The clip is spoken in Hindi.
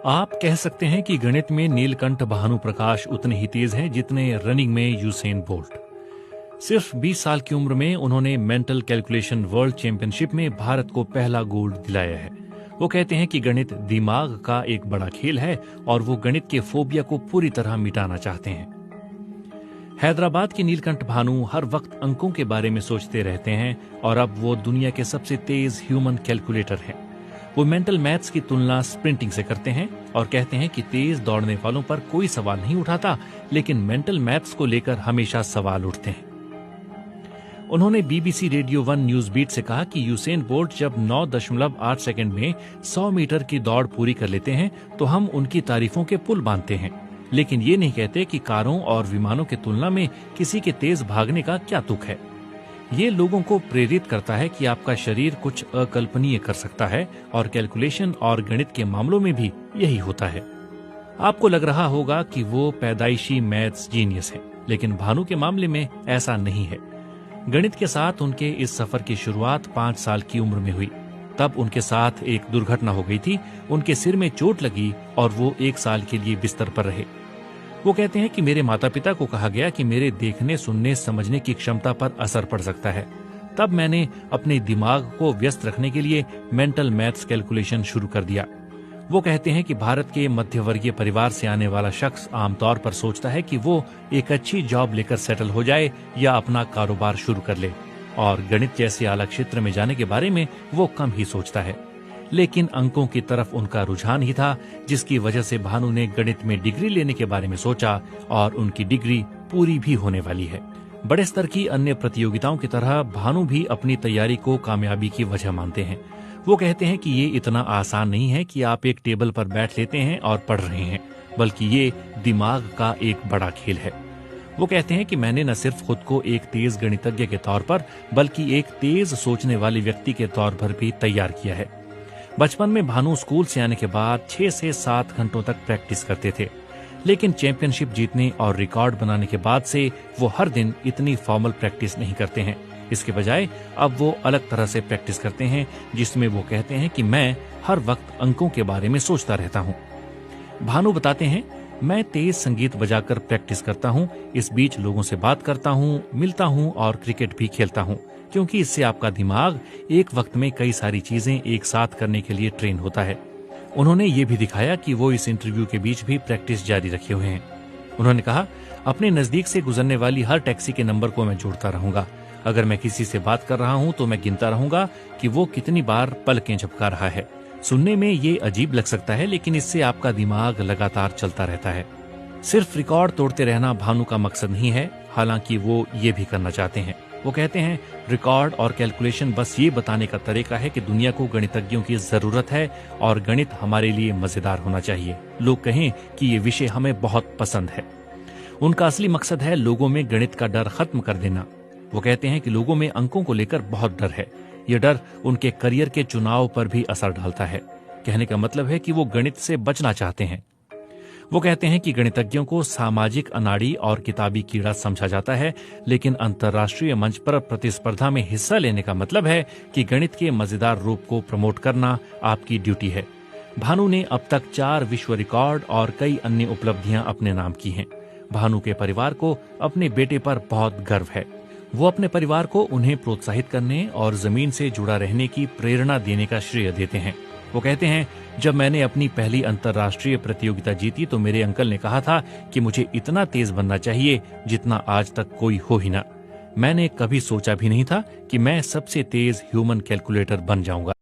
आप कह सकते हैं कि गणित में नीलकंठ भानुप्रकाश उतने ही तेज हैं जितने रनिंग में यूसेन बोल्ट। सिर्फ 20 साल की उम्र में उन्होंने मेंटल कैलकुलेशन वर्ल्ड चैंपियनशिप में भारत को पहला गोल्ड दिलाया है। वो कहते हैं कि गणित दिमाग का एक बड़ा खेल है और वो गणित के फोबिया को पूरी तरह मिटाना चाहते हैं। हैदराबाद के नीलकंठ भानु हर वक्त अंकों के बारे में सोचते रहते हैं और अब वो दुनिया के सबसे तेज ह्यूमन कैलकुलेटर हैं। वो मेंटल मैथ्स की तुलना स्प्रिंटिंग से करते हैं और कहते हैं कि तेज दौड़ने वालों पर कोई सवाल नहीं उठाता, लेकिन मेंटल मैथ्स को लेकर हमेशा सवाल उठते हैं। उन्होंने BBC रेडियो 1 न्यूज बीट से कहा कि यूसेन बोल्ट जब 9.8 सेकंड में 100 मीटर की दौड़ पूरी कर लेते हैं तो हम उनकी तारीफों के पुल बांधते हैं, लेकिन ये नहीं कहते कि कारों और विमानों की तुलना में किसी के तेज भागने का क्या तुक है। ये लोगों को प्रेरित करता है कि आपका शरीर कुछ अकल्पनीय कर सकता है और कैलकुलेशन और गणित के मामलों में भी यही होता है। आपको लग रहा होगा कि वो पैदाइशी मैथ्स जीनियस हैं, लेकिन भानु के मामले में ऐसा नहीं है। गणित के साथ उनके इस सफर की शुरुआत 5 साल की उम्र में हुई। तब उनके साथ एक दुर्घटना हो गई थी। उनके सिर में चोट लगी और वो 1 साल के लिए बिस्तर पर रहे। वो कहते हैं कि मेरे माता पिता को कहा गया कि मेरे देखने, सुनने, समझने की क्षमता पर असर पड़ सकता है। तब मैंने अपने दिमाग को व्यस्त रखने के लिए मेंटल मैथ्स कैलकुलेशन शुरू कर दिया। वो कहते हैं कि भारत के मध्यवर्गीय परिवार से आने वाला शख्स आमतौर पर सोचता है कि वो एक अच्छी जॉब लेकर सेटल हो जाए या अपना कारोबार शुरू कर ले, और गणित जैसे आला क्षेत्र में जाने के बारे में वो कम ही सोचता है। लेकिन अंकों की तरफ उनका रुझान ही था, जिसकी वजह से भानु ने गणित में डिग्री लेने के बारे में सोचा और उनकी डिग्री पूरी भी होने वाली है। बड़े स्तर की अन्य प्रतियोगिताओं की तरह भानु भी अपनी तैयारी को कामयाबी की वजह मानते हैं। वो कहते हैं कि ये इतना आसान नहीं है कि आप एक टेबल पर बैठ लेते हैं और पढ़ रहे हैं, बल्कि ये दिमाग का एक बड़ा खेल है। वो कहते हैं कि मैंने न सिर्फ खुद को एक तेज गणितज्ञ के तौर पर, बल्कि एक तेज सोचने वाले व्यक्ति के तौर पर भी तैयार किया है। बचपन में भानु स्कूल से आने के बाद 6 से 7 घंटों तक प्रैक्टिस करते थे, लेकिन चैंपियनशिप जीतने और रिकॉर्ड बनाने के बाद से वो हर दिन इतनी फॉर्मल प्रैक्टिस नहीं करते हैं। इसके बजाय अब वो अलग तरह से प्रैक्टिस करते हैं, जिसमें वो कहते हैं कि मैं हर वक्त अंकों के बारे में सोचता रहता हूँ। भानु बताते हैं, मैं तेज संगीत बजाकर प्रैक्टिस करता हूँ, इस बीच लोगों से बात करता हूँ, मिलता हूँ और क्रिकेट भी खेलता हूँ, क्योंकि इससे आपका दिमाग एक वक्त में कई सारी चीजें एक साथ करने के लिए ट्रेन होता है। उन्होंने ये भी दिखाया कि वो इस इंटरव्यू के बीच भी प्रैक्टिस जारी रखे हुए हैं। उन्होंने कहा, अपने नजदीक से गुजरने वाली हर टैक्सी के नंबर को मैं जोड़ता रहूंगा। अगर मैं किसी से बात कर रहा हूँ तो मैं गिनता रहूंगा कि वो कितनी बार पलकें झपका रहा है। सुनने में ये अजीब लग सकता है, लेकिन इससे आपका दिमाग लगातार चलता रहता है। सिर्फ रिकॉर्ड तोड़ते रहना भानु का मकसद नहीं है, हालांकि वो ये भी करना चाहते हैं। वो कहते हैं, रिकॉर्ड और कैलकुलेशन बस ये बताने का तरीका है कि दुनिया को गणितज्ञों की जरूरत है और गणित हमारे लिए मजेदार होना चाहिए। लोग कहें कि ये विषय हमें बहुत पसंद है। उनका असली मकसद है लोगों में गणित का डर खत्म कर देना। वो कहते हैं कि लोगों में अंकों को लेकर बहुत डर है। ये डर उनके करियर के चुनाव पर भी असर डालता है। कहने का मतलब है कि वो गणित से बचना चाहते हैं। वो कहते हैं कि गणितज्ञों को सामाजिक अनाड़ी और किताबी कीड़ा समझा जाता है, लेकिन अंतर्राष्ट्रीय मंच पर प्रतिस्पर्धा में हिस्सा लेने का मतलब है कि गणित के मजेदार रूप को प्रमोट करना आपकी ड्यूटी है। भानु ने अब तक 4 विश्व रिकॉर्ड और कई अन्य उपलब्धियां अपने नाम की हैं। भानु के परिवार को अपने बेटे पर बहुत गर्व है। वो अपने परिवार को उन्हें प्रोत्साहित करने और जमीन से जुड़ा रहने की प्रेरणा देने का श्रेय देते हैं। वो कहते हैं, जब मैंने अपनी पहली अंतर्राष्ट्रीय प्रतियोगिता जीती तो मेरे अंकल ने कहा था कि मुझे इतना तेज बनना चाहिए जितना आज तक कोई हो ही ना। मैंने कभी सोचा भी नहीं था कि मैं सबसे तेज ह्यूमन कैलकुलेटर बन जाऊंगा।